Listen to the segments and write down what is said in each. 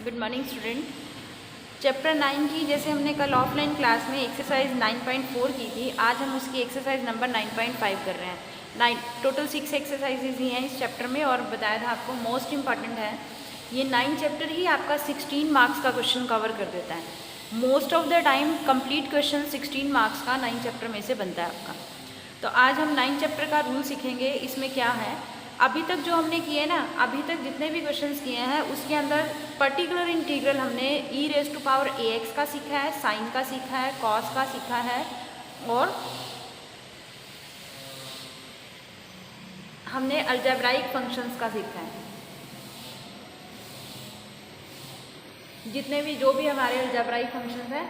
Good morning student. Chapter 9 की जैसे हमने कल ऑफलाइन क्लास में एक्सरसाइज 9.4 की थी, आज हम उसकी एक्सरसाइज नंबर 9.5 कर रहे हैं। टोटल 6 एक्सरसाइजेज ही हैं इस चैप्टर में और बताया था आपको मोस्ट इम्पॉर्टेंट है। ये 9 चैप्टर ही आपका 16 मार्क्स का क्वेश्चन कवर कर देता है। Most of the time complete question 16 marks का 9 चैप्टर में से बनता है आपका। तो आज हम 9 चैप्टर का रूल सीखेंगे। इसमें क्या है, अभी तक जो हमने किए ना, अभी तक जितने भी क्वेश्चंस किए हैं उसके अंदर पर्टिकुलर इंटीग्रल हमने e⁻ax का सीखा है, साइन का सीखा है, कॉस का सीखा है और हमने अलजेब्राइक फंक्शंस का सीखा है। जितने भी जो भी हमारे अलजेब्राइक फंक्शंस हैं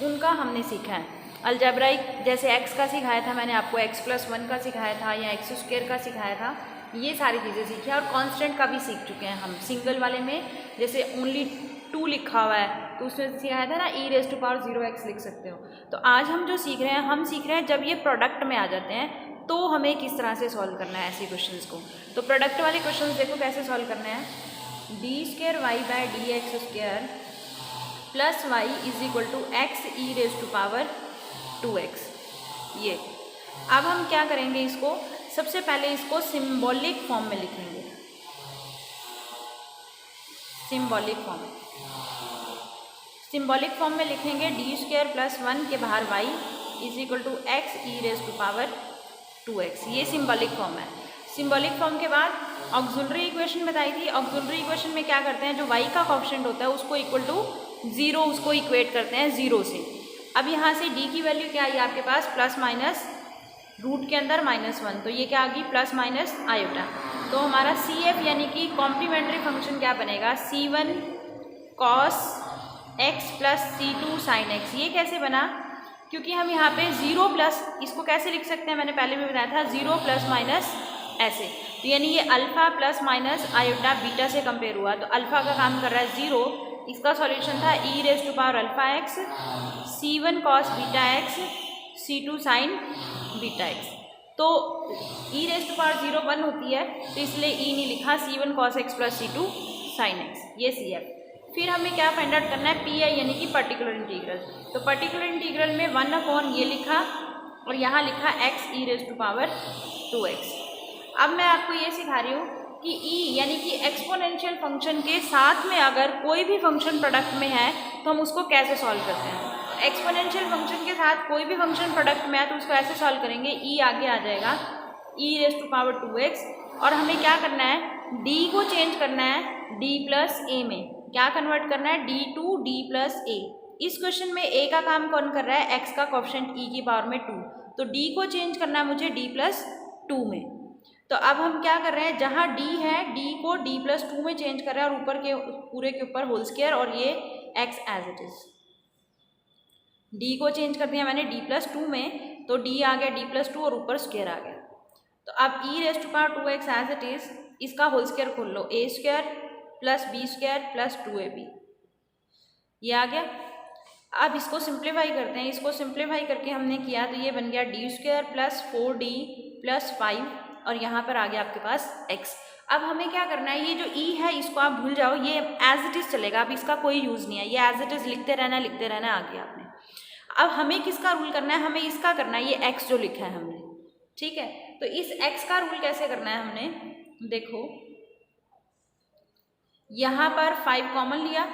उनका हमने सीखा है। अलजेब्राइक जैसे x का सिखाया था मैंने आपको, x+1 का सिखाया था या x² का सिखाया था, ये सारी चीज़ें सीखी है। और कांस्टेंट का भी सीख चुके हैं हम। सिंगल वाले में जैसे ओनली 2 लिखा हुआ है तो उसमें सिखाया था ना e⁻0x लिख सकते हो। तो आज हम जो सीख रहे हैं, हम सीख रहे हैं जब ये प्रोडक्ट में आ जाते हैं तो हमें किस तरह से सॉल्व करना है ऐसे क्वेश्चंस को। तो प्रोडक्ट वाले क्वेश्चंस देखो कैसे सॉल्व करना है। d²y/dx² plus y = x e⁻2x। ये अब हम क्या करेंगे, इसको सबसे पहले इसको सिंबॉलिक फॉर्म में लिखेंगे। सिंबॉलिक फॉर्म में लिखेंगे d² + 1 के बाहर y = x e⁻2x। ये सिंबॉलिक फॉर्म है। सिंबॉलिक फॉर्म के बाद ऑक्सिलरी इक्वेशन बताई थी। ऑक्सिलरी इक्वेशन में क्या करते हैं, जो y का कोएफिशिएंट होता है उसको =0 उसको इक्वेट करते हैं 0 से। अब यहाँ से d की वैल्यू क्या आई आपके पास, प्लस माइनस रूट के अंदर -1, तो ये क्या आ गई प्लस माइनस आयोटा। तो हमारा CF यानी कि कॉम्प्लीमेंट्री फंक्शन क्या बनेगा, C1 cos x + C2 sin x। ये कैसे बना, क्योंकि हम यहाँ पे 0 प्लस इसको कैसे लिख सकते हैं, मैंने पहले भी बताया था 0 + माइनस ऐसे। तो यानी ये alpha plus minus iota beta से कंपेयर हुआ, तो अल्फा का काम कर रहा है 0। इसका सॉल्यूशन था e⁻α x C1 cos βx C2 sin βx। तो e⁻0 1 होती है तो इसलिए e नहीं लिखा, C1 cos x + C2 sin x, ये CF। फिर हमें क्या फाइंड आउट करना है, PI यानी कि पर्टिकुलर इंटीग्रल। तो पर्टिकुलर इंटीग्रल में 1/, ये लिखा और यहाँ लिखा x e⁻2x। अब मैं आपको ये सिखा रही हूँ कि e यानी कि एक्सपोनेंशियल फंक्शन के साथ में अगर कोई भी फंक्शन प्रोडक्ट में है तो हम उसको कैसे सॉल्व करते हैं। एक्सपोनेंशियल फंक्शन के साथ कोई भी फंक्शन प्रोडक्ट में है तो उसको ऐसे सॉल्व करेंगे, e आगे आ जाएगा e⁻2x और हमें क्या करना है, d को चेंज करना है d + a में। क्या कन्वर्ट करना है, d to d + a। इस क्वेश्चन में a का काम कौन कर रहा है, x का कोएफिशिएंट e की पावर में 2, तो d को चेंज करना है मुझे d + 2 में। तो अब हम क्या कर रहे हैं, जहाँ d है d को d + 2 में चेंज कर रहे हैं और ऊपर के पूरे के ऊपर होल स्क्वायर और ये x as it is. d को चेंज कर दिया मैंने d + 2 में, तो d आ गया d + 2 और ऊपर स्क्वायर आ गया। तो अब e⁻2x एज इट इज, इसका होल स्क्वायर खोल लो, a² + b² + 2ab, ये आ गया। अब इसको सिंप्लीफाई करते हैं। इसको सिंप्लीफाई करके हमने किया तो ये बन गया d² + 4d + 5 और यहाँ पर आ गया आपके पास x। अब हमें क्या करना है, ये जो e है इसको आप भूल जाओ, ये एज इट इज़ चलेगा, अब इसका कोई यूज़ नहीं है, ये एज इट इज़ लिखते रहना आ गया आपने। अब हमें किसका रूल करना है, हमें इसका करना है, ये x जो लिखा है हमने, ठीक है। तो इस x का रूल कैसे करना है हमने, देखो यहाँ पर 5 कॉमन लिया,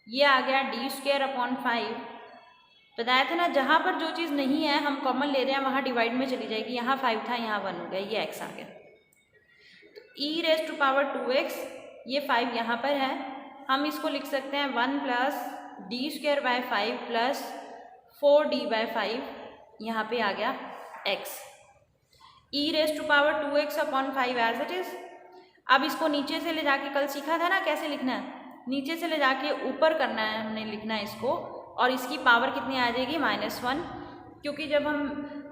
ये आ गया d²/5। बताया था ना, जहाँ पर जो चीज़ नहीं है हम कॉमन ले रहे हैं वहाँ डिवाइड में चली जाएगी। यहाँ 5 था, यहाँ 1 हो गया, ये x आ गया। तो e⁻2x, ये 5 यहाँ पर है, हम इसको लिख सकते हैं 1 + d²/5 + 4d/5, यहाँ पे आ गया x। e⁻2x/5 as it is. अब इसको नीचे से ले जाके, कल सीखा था ना कैसे लिखना है, नीचे से ले जाके ऊपर करना है हमने, लिखना है इसको, और इसकी पावर कितनी आ जाएगी, -1, क्योंकि जब हम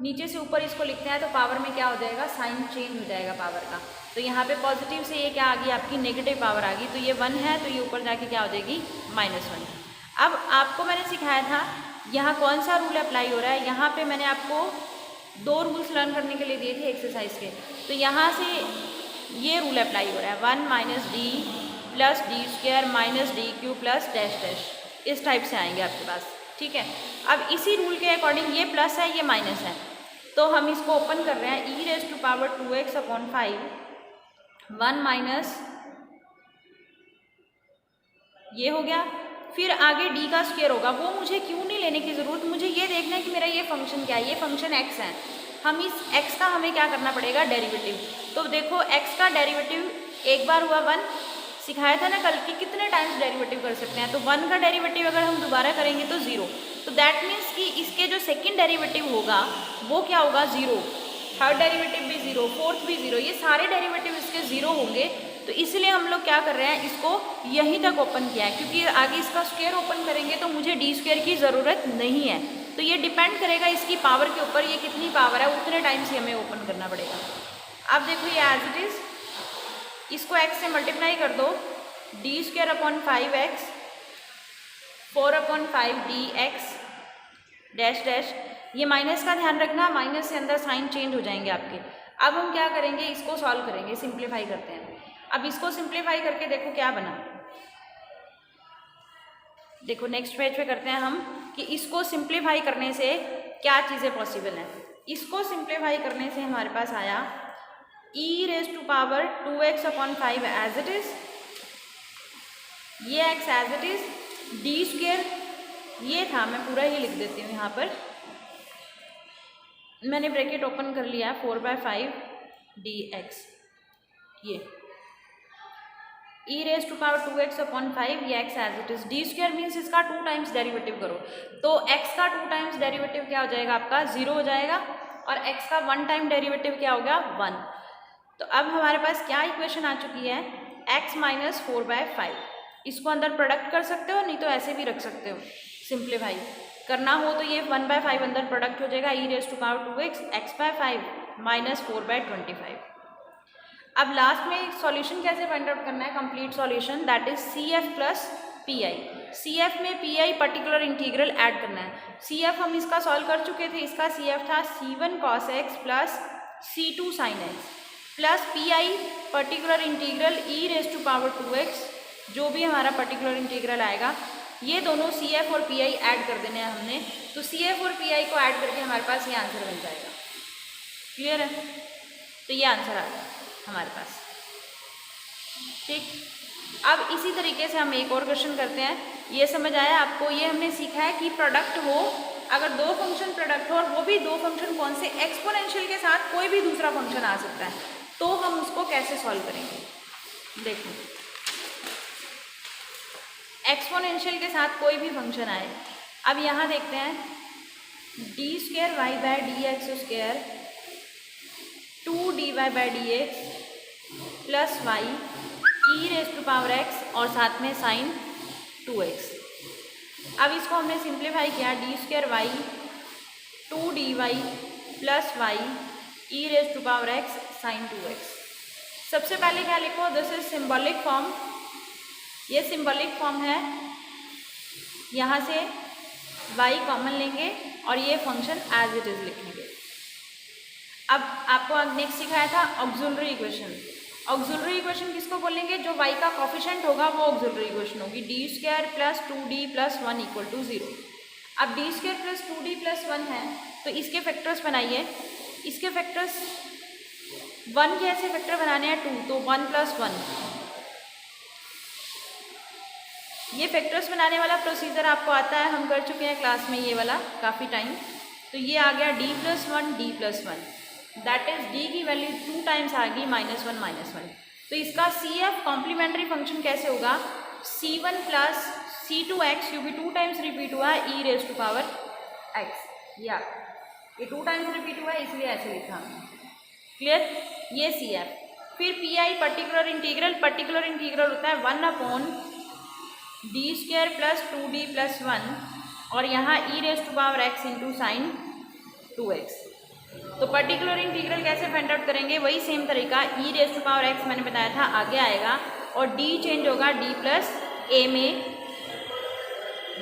नीचे से ऊपर इसको लिखते हैं तो पावर में क्या हो जाएगा, साइन चेंज हो जाएगा पावर का। तो यहाँ पे पॉजिटिव से ये क्या आ गई आपकी, नेगेटिव पावर आ गई, तो ये 1 है तो ये ऊपर जाके क्या हो जाएगी, -1। अब आपको मैंने सिखाया था यहाँ कौन सा रूल अप्लाई हो रहा है, यहाँ पर मैंने आपको 2 रूल्स लर्न करने के लिए दिए थे एक्सरसाइज के। तो यहाँ से ये रूल अप्लाई हो रहा है, 1 - d plus D square minus D Q plus dash dash, इस टाइप से आएंगे आपके पास। ठीक है, अब इसी रूल के अकॉर्डिंग ये प्लस है ये माइनस है, तो हम इसको ओपन कर रहे हैं। E raise to power 2x upon 5 1 minus ये हो गया, फिर आगे d का स्क्वायर होगा। वो मुझे क्यों नहीं लेने की ज़रूरत, मुझे ये देखना है कि मेरा ये फंक्शन क्या है। ये फंक्शन x है, हम इस x का हमें क्या करना पड़ेगा, डेरिवेटिव। तो देखो x का डेरिवेटिव एक बार हुआ 1, सिखाया था ना कल कि कितने टाइम्स डेरिवेटिव कर सकते हैं। तो 1 का डेरिवेटिव अगर हम दोबारा करेंगे तो 0, तो दैट मीन्स कि इसके जो सेकंड डेरिवेटिव होगा वो क्या होगा, 0, थर्ड डेरिवेटिव भी 0, फोर्थ भी 0, ये सारे डेरिवेटिव इसके 0 होंगे। तो इसलिए हम लोग क्या कर रहे हैं, इसको यहीं तक ओपन किया है, क्योंकि आगे इसका स्क्वायर ओपन करेंगे तो मुझे डी स्क्वायर की ज़रूरत नहीं है। तो ये डिपेंड करेगा इसकी पावर के ऊपर, ये कितनी पावर है उतने टाइम से हमें ओपन करना पड़ेगा। अब देखो ये एज इट इज़, इसको x से मल्टीप्लाई कर दो, D square upon 5x 4 upon 5 D x dash dash, ये माइनस का ध्यान रखना, माइनस से अंदर साइन चेंज हो जाएंगे आपके। अब हम क्या करेंगे, इसको सॉल्व करेंगे, सिंप्लीफाई करते हैं। अब इसको सिंप्लीफाई करके देखो क्या बना। देखो नेक्स्ट पेज पे करते हैं हम कि इसको सिंप्लीफाई करने से क्या चीज़ें पॉसिबल हैं। इसको सिंप्लीफाई करने से हमारे पास आया E raise to power 2x upon 5 as it is, ये x as it is, D square ये था, मैं पूरा ही लिख देती हूँ यहाँ पर, मैंने ब्रैकेट ओपन कर लिया, 4/5 dx, ये E raise to power 2x upon 5, ये x as it is, D square means इसका 2 टाइम्स डेरिवेटिव करो, तो x का 2 टाइम्स डेरिवेटिव क्या हो जाएगा आपका, 0 हो जाएगा, और x का 1 टाइम डेरिवेटिव क्या हो गया, 1। तो अब हमारे पास क्या इक्वेशन आ चुकी है, x माइनस 4/5। इसको अंदर प्रोडक्ट कर सकते हो, नहीं तो ऐसे भी रख सकते हो, सिंप्लीफाई करना हो तो ये 1/5 अंदर प्रोडक्ट हो जाएगा, E raise to power 2x x/5 minus 4/25। अब लास्ट में सॉल्यूशन कैसे फाइंड आउट करना है, complete solution, that is CF plus PI। CF में PI पर्टिकुलर इंटीग्रल ऐड करना है। CF हम इसका सॉल्व कर चुके थे, इसका CF था C1 cos x plus C2 sin x plus PI particular integral e raise to power 2x, जो भी हमारा पर्टिकुलर इंटीग्रल आएगा, ये दोनों CF और PI ऐड कर देने हैं हमने। तो CF और PI को ऐड करके हमारे पास ये आंसर बन जाएगा। क्लियर है, तो ये आंसर आ गया हमारे पास। ठीक, अब इसी तरीके से हम एक और क्वेश्चन करते हैं। ये समझ आया आपको, ये हमने सीखा है कि प्रोडक्ट हो, अगर 2 फंक्शन प्रोडक्ट हो और वो भी 2 फंक्शन कौन से, एक्सपोनेंशियल के साथ कोई भी दूसरा फंक्शन आ सकता है, तो हम उसको कैसे सॉल्व करेंगे। देखो एक्सपोनेंशियल के साथ कोई भी फंक्शन आए, अब यहाँ देखते हैं, D square Y by D X square 2dy/dx plus Y e raise to power x और साथ में साइन 2x। अब इसको हमने सिंप्लीफाई किया, D square Y 2dy plus Y e raise to power x sine 2x। सबसे पहले क्या लिखो, दिस इज सिंबॉलिक फॉर्म, ये सिंबॉलिक फॉर्म है, यहाँ से y कॉमन लेंगे और ये फंक्शन एज इट इज़ लिखेंगे। अब आपको नेक्स्ट सिखाया था ऑक्सिलरी इक्वेशन। ऑक्सिलरी इक्वेशन किसको बोलेंगे, जो y का कोफिशिएंट होगा वो ऑक्सिलरी इक्वेशन होगी, D square plus 2d plus 1 equal to 0। अब D square plus 2d plus 1 है, तो इसके फैक्टर्स बनाइए, इसके फैक्टर्स 1 के ऐसे फैक्टर बनाने हैं 2, तो 1 प्लस 1, ये फैक्टर्स बनाने वाला प्रोसीजर आपको आता है, हम कर चुके हैं क्लास में ये वाला काफ़ी टाइम। तो ये आ गया d plus 1 d plus 1, that is d की वैल्यू 2 टाइम्स आ गई -1 -1। तो इसका CF कॉम्प्लीमेंट्री फंक्शन कैसे होगा, C1 प्लस C2x, क्योंकि 2 टाइम्स रिपीट हुआ है E raise to power x, या ये 2 टाइम्स रिपीट हुआ है इसलिए ऐसे लिखा हमने। क्लियर, ये CF। फिर PI पर्टिकुलर इंटीग्रल होता है 1 upon D square plus 2d plus 1 और यहाँ E raise to power x into sine 2x। तो पर्टिकुलर इंटीग्रल कैसे फाइंड आउट करेंगे, वही सेम तरीका, E raise to power x मैंने बताया था आगे आएगा, और d चेंज होगा d प्लस a में,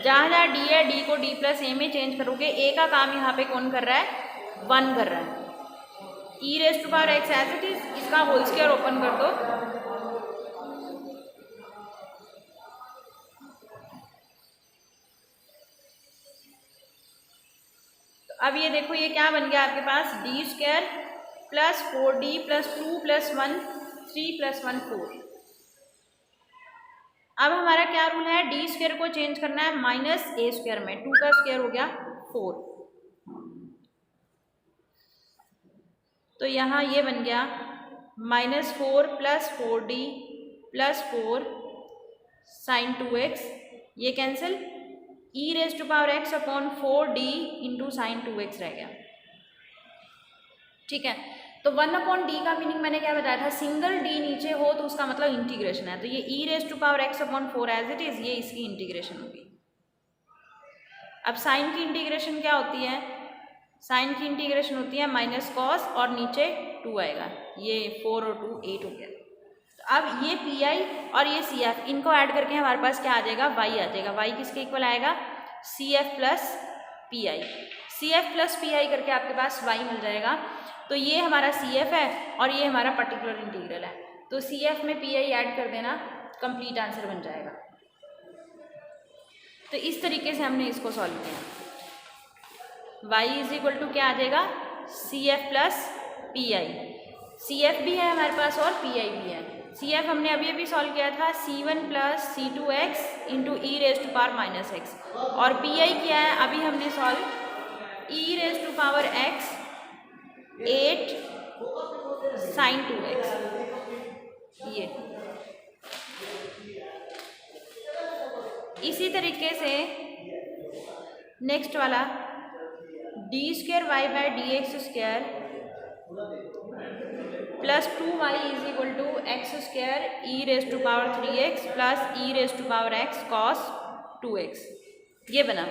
जहाँ जहाँ d है d को d प्लस a में चेंज करोगे, a का काम यहाँ पे कौन कर रहा है, 1 कर रहा है। E raise to power x as it is, इसका होल स्क्वायर ओपन कर दो, अब ये देखो ये क्या बन गया आपके पास, D square plus 4d plus 2 plus 1 3 plus 1 4। अब हमारा क्या रूल है, डी स्क्वायर को चेंज करना है माइनस ए स्क्वायर में, 2 का स्क्वायर हो गया 4। तो यहाँ ये बन गया -4 plus 4d plus 4 sine 2x, ये cancel, e raise to power x upon 4d into sine 2x रह गया। ठीक है, तो 1/d का मीनिंग मैंने क्या बताया था, सिंगल d नीचे हो तो उसका मतलब इंटीग्रेशन है, तो ये e raise to power x upon 4 as it is, ये इसकी इंटीग्रेशन होगी। अब साइन की इंटीग्रेशन क्या होती है, साइन की इंटीग्रेशन होती है माइनस कॉस और नीचे 2 आएगा, ये 4 और 2 8 हो गया। तो अब ये पी आई और ये सी एफ, इनको ऐड करके हमारे पास क्या आ जाएगा, वाई आ जाएगा। वाई किसके इक्वल आएगा, C F plus P I. C F plus P I करके आपके पास वाई मिल जाएगा। तो ये हमारा सी एफ है और ये हमारा पर्टिकुलर इंटीग्रल है, तो सी एफ में पी आई ऐड कर देना, कंप्लीट आंसर बन जाएगा। तो इस तरीके से हमने इसको सॉल्व किया। y इज इक्वल टू क्या आ जाएगा, C F plus P I. C F भी है हमारे पास और पी आई भी है। सी एफ हमने अभी अभी सॉल्व किया था, C1 plus C2x into e raise to power minus X, और पी आई किया है अभी हमने solve e raise to power x 8 sine 2x। ये इसी तरीके से नेक्स्ट वाला D square Y by D X square plus 2y is equal to X square e raise to power 3x plus e raise to power x cos 2x, ये बना।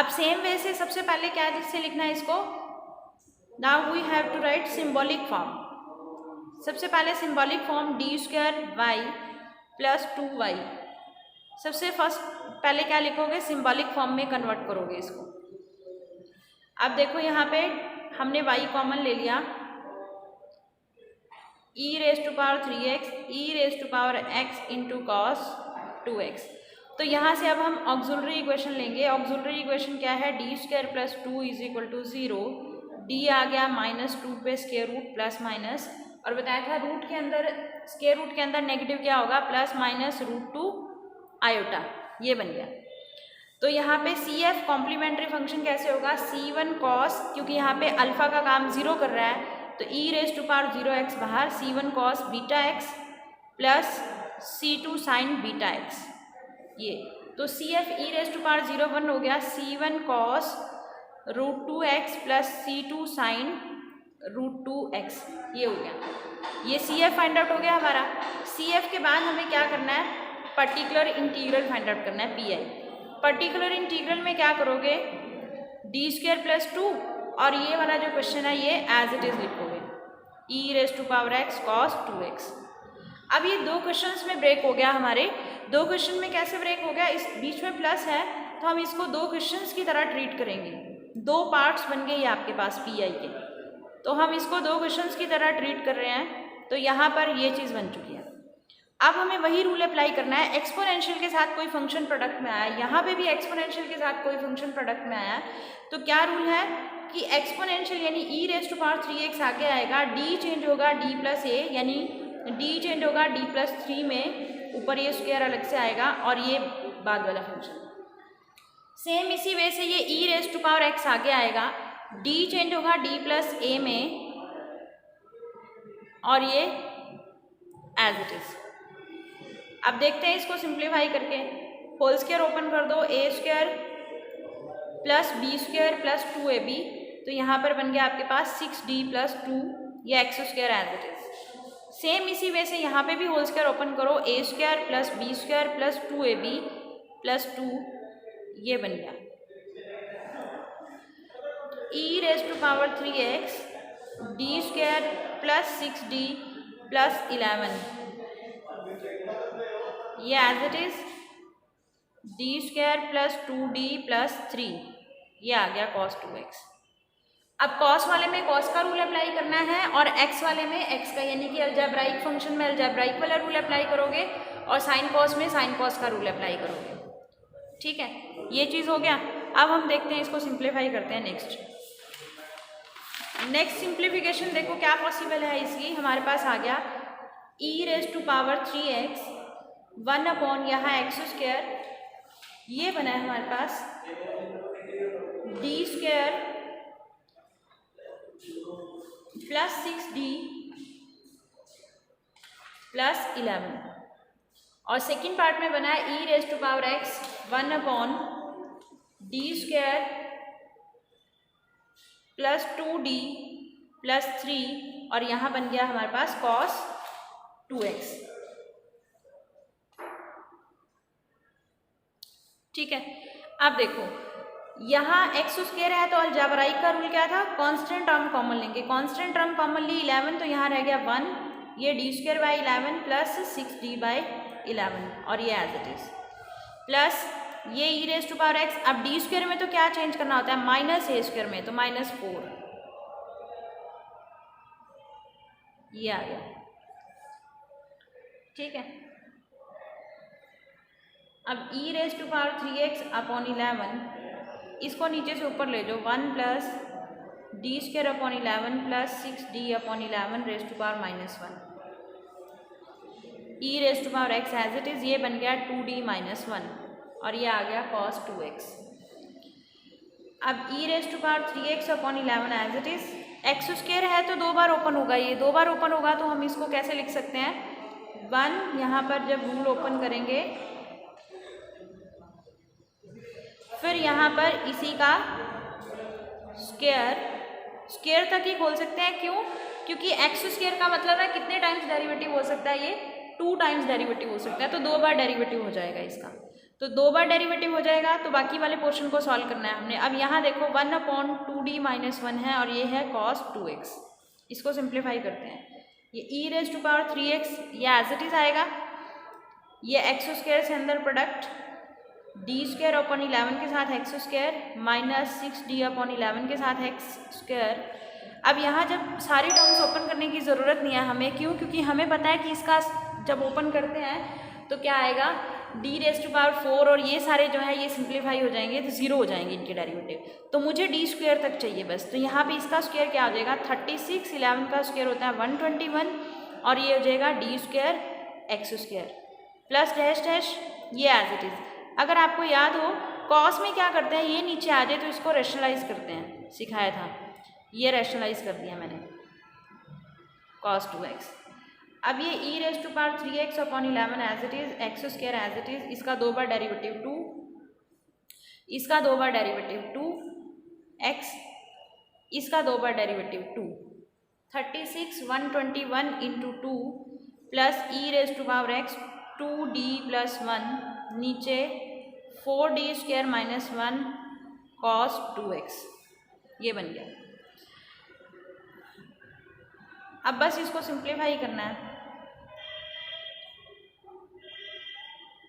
अब same way से सबसे पहले क्या जिससे लिखना है इसको, now we have to write symbolic form. सबसे पहले symbolic form D square Y plus 2y, सबसे फर्स्ट पहले क्या लिखोगे, सिंबॉलिक फॉर्म में कन्वर्ट करोगे इसको। अब देखो यहाँ पे हमने y कॉमन ले लिया, e raise to power 3x e raise to power x into cos 2x। तो यहाँ से अब हम ऑक्सिलरी इक्वेशन लेंगे। ऑक्सिलरी इक्वेशन क्या है, D square plus 2 is equal to 0, D आ गया -2 पे स्क्वायर रूट प्लस माइनस, और बताया था रूट के अंदर, स्क्वायर रूट के अंदर नेगेटिव क्या होगा, प्लस माइनस √2 आयोटा, ये बन गया। तो यहाँ पे सी एफ कॉम्प्लीमेंट्री फंक्शन कैसे होगा, C1 कॉस, क्योंकि यहाँ पे अल्फा का काम 0 कर रहा है तो e raise to power 0x बाहर, C1 cos beta x plus C2 sine beta x, ये तो C F e raise to power 0 1 हो गया, C1 cos √2x plus C2 sign √2x, ये हो गया। ये सी एफ फाइंड आउट हो गया हमारा। सी एफ के बाद हमें क्या करना है, पर्टिकुलर इंटीग्रल फाइंड आउट करना है, पी आई। पर्टिकुलर इंटीग्रल में क्या करोगे, डी स्क्वायर प्लस 2, और ये वाला जो क्वेश्चन है ये एज इट इज लिखोगे, e raise to power x cos 2x। अब ये दो क्वेश्चंस में ब्रेक हो गया हमारे। दो क्वेश्चन में कैसे ब्रेक हो गया, इस बीच में प्लस है तो हम इसको दो क्वेश्चंस की तरह ट्रीट करेंगे। दो पार्ट्स बन गए ये आपके पास पी आई के, तो हम इसको दो क्वेश्चंस की तरह ट्रीट कर रहे हैं, तो यहाँ पर ये चीज़ बन चुकी है। अब हमें वही रूल अप्लाई करना है। एक्सपोनेंशियल के साथ कोई फंक्शन प्रोडक्ट में आया, यहाँ पे भी एक्सपोनेंशियल के साथ कोई फंक्शन प्रोडक्ट में आया, तो क्या रूल है कि एक्सपोनेंशियल यानी ई रेज टू पावर 3x आगे आएगा, डी चेंज होगा डी प्लस ए, यानी डी चेंज होगा डी प्लस 3 में, ऊपर ये स्क्वायर अलग से आएगा और ये बाद वाला फंक्शन। सेम इसी वे से ये E raise to power x आगे आएगा, डी चेंज होगा डी प्लस ए में, और ये एज इट इज। अब देखते हैं इसको सिंप्लीफाई करके, होल स्क्वायर ओपन कर दो, a square plus b square plus 2ab, तो यहाँ पर बन गया आपके पास 6d प्लस 2, ये X square as it is. Same इसी वे से यहाँ पे भी होल स्क्वायर ओपन करो, a square plus b square plus 2ab plus 2, ये बन गया e raise to power 3x d square plus 6d plus 11, ये as it is d square plus 2d plus 3, ये आ गया cos 2x। अब cos वाले में cos का रूल अप्लाई करना है और x वाले में x का, यानी कि अलजेब्राइक फंक्शन में अलजेब्राइक वाला रूल अप्लाई करोगे और साइन cos में साइन cos का रूल अप्लाई करोगे। ठीक है, ये चीज़ हो गया। अब हम देखते हैं इसको सिंप्लीफाई करते हैं नेक्स्ट। नेक्स्ट सिंप्लीफिकेशन देखो क्या पॉसिबल है इसकी। हमारे पास आ गया e⁻³ 1 यहाँ x², ये बना है हमारे पास d² प्लस 6d प्लस 11, और सेकेंड पार्ट में बना है e⁻x 1/d² plus 2d plus 3, और यहाँ बन गया हमारे पास cos 2x। ठीक है, अब देखो यहाँ x² है तो अलजेब्राइक का रूल क्या था, कांस्टेंट टर्म कॉमन लेंगे। कांस्टेंट टर्म कॉमन ली 11, तो यहाँ रह गया 1, ये d²/11 प्लस 6d/11, और ये एज इट इज प्लस ये e⁻x। अब d² में तो क्या चेंज करना होता है, -a² में, तो -4, ये आ गया। ठीक है, अब e⁻3x/11 इसको नीचे से ऊपर ले जाओ, 1 plus d²/11 plus 6d/11 raise to power -1, e⁻x as it is, ये बन गया 2d-1, और ये आ गया cos 2x। अब e⁻3x/11 as it is, x² है तो 2 बार ओपन होगा, ये 2 बार ओपन होगा तो हम इसको कैसे लिख सकते हैं, 1 यहाँ पर जब रूल ओपन करेंगे, फिर यहाँ पर इसी का स्क्वायर तक ही खोल सकते हैं। क्यों? क्योंकि x² का मतलब है कितने टाइम्स डेरिवेटिव हो सकता है, ये 2 टाइम्स डेरिवेटिव हो सकता है, तो 2 बार डेरिवेटिव हो जाएगा इसका। तो 2 बार डेरिवेटिव हो जाएगा, तो बाकी वाले पोर्शन को सॉल्व करना है हमने। अब यहाँ देखो 1/2d-1 है, और ये है cos 2x। इसको सिंप्लीफाई करते हैं, ये e⁻3x ये एज इट इज आएगा, ये x² से अंदर प्रोडक्ट d²/11 के साथ x² माइनस 6d/11 के साथ x²। अब यहाँ जब सारी टर्म्स ओपन करने की ज़रूरत नहीं है हमें, क्यों? क्योंकि हमें पता है कि इसका जब ओपन करते हैं तो क्या आएगा, d⁻4, और ये सारे जो है ये सिंप्लीफाई हो जाएंगे तो 0 हो जाएंगे इनके डेरिवेटिव। तो मुझे d² तक चाहिए बस, तो यहाँ पे इसका स्क्वायर क्या हो जाएगा, 36, 11 का स्क्वायर होता है 121, और ये हो जाएगा d² x² plus dash dash, ये एज इट इज़। अगर आपको याद हो कॉस में क्या करते हैं, ये नीचे आ जाए तो इसको रैशनलाइज करते हैं, सिखाया था, ये रैशनलाइज कर दिया मैंने, cos 2x। अब ये e⁻3x/11 as it is, x² as it is, इसका 2 बार डेरिवेटिव 2, इसका 2 बार डेरिवेटिव 2x, इसका 2 बार derivative 2, 36 121 into 2 plus e⁻x 2d plus 1 नीचे 4d² माइनस 1 cos 2x, ये बन गया। अब बस इसको सिंप्लीफाई करना है,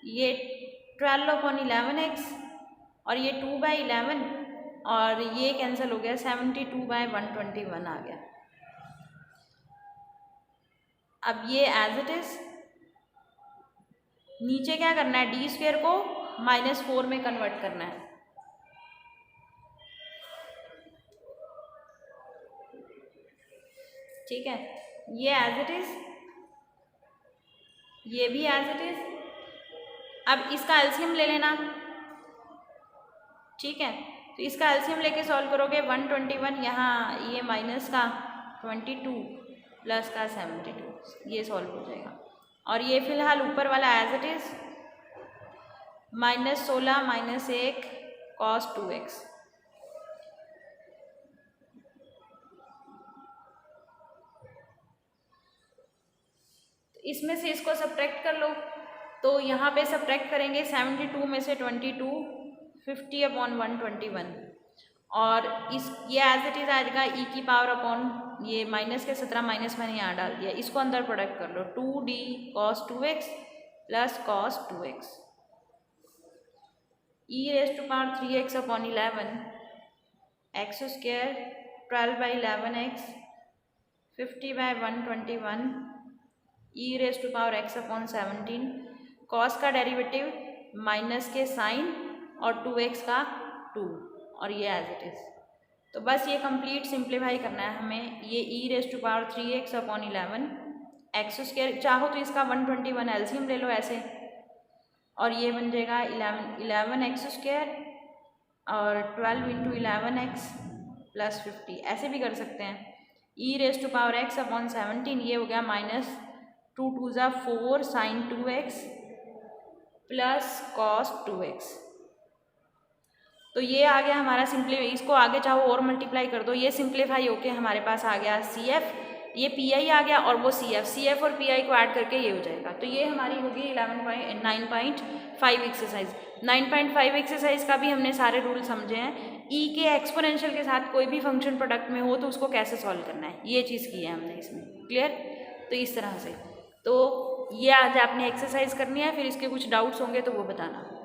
ये 12/11x और ये 2/11, और ये कैंसिल हो गया, 72/121 आ गया। अब ये एज इट इज़, नीचे क्या करना है, d² को -4 में कन्वर्ट करना है। ठीक है, ये एज इट इज़, ये भी एज इट इज़। अब इसका एलसीएम ले लेना, ठीक है, तो इसका एलसीएम लेके सॉल्व करोगे, 121 यहाँ ये माइनस का 22 प्लस का 72, ये सॉल्व हो जाएगा। और ये फिलहाल ऊपर वाला as it is, -16 -1 cos 2x। इसमें से इसको सब्ट्रैक्ट कर लो, तो यहाँ पे सब्ट्रैक्ट करेंगे 72 में से 22, 50/121, और इस ये एज इट इज़ आएगा e की पावर अपॉन ये माइनस के 17 माइनस मैंने यहाँ डाल दिया, इसको अंदर प्रोडक्ट कर लो, 2d cos 2x plus cos 2x, e⁻3x/11 x² 12/11x 50/121 e⁻x/17, cos का डेरिवेटिव माइनस के साइन और 2x का 2, और ये एज इट इज़। तो बस ये कंप्लीट सिंप्लीफाई करना है हमें। ये e⁻3x अपॉन 11x², चाहो तो इसका 121 एलसीएम ले लो ऐसे, और ये बन जाएगा 11x² और 12 × 11x + 50, ऐसे भी कर सकते हैं। e⁻x अपॉन 17, ये हो गया -2 × 2 = 4 sin 2x + cos 2x। तो ये आ गया हमारा इसको आगे चाहो और मल्टीप्लाई कर दो, ये सिंप्लीफाई होके हमारे पास आ गया CF, ये PI आ गया और वो CF और PI को ऐड करके ये हो जाएगा। तो ये हमारी होगी 9.5 एक्सरसाइज। 9.5 एक्सरसाइज का भी हमने सारे रूल समझे हैं। E के एक्सपोनेंशियल के साथ कोई भी फंक्शन प्रोडक्ट में हो तो उसको कैसे सॉल्व करना है, ये चीज़ की है हमने इसमें। क्लियर? तो इस तरह से तो ये आज आपने एक्सरसाइज करनी है, फिर इसके कुछ डाउट्स होंगे तो वो बताना।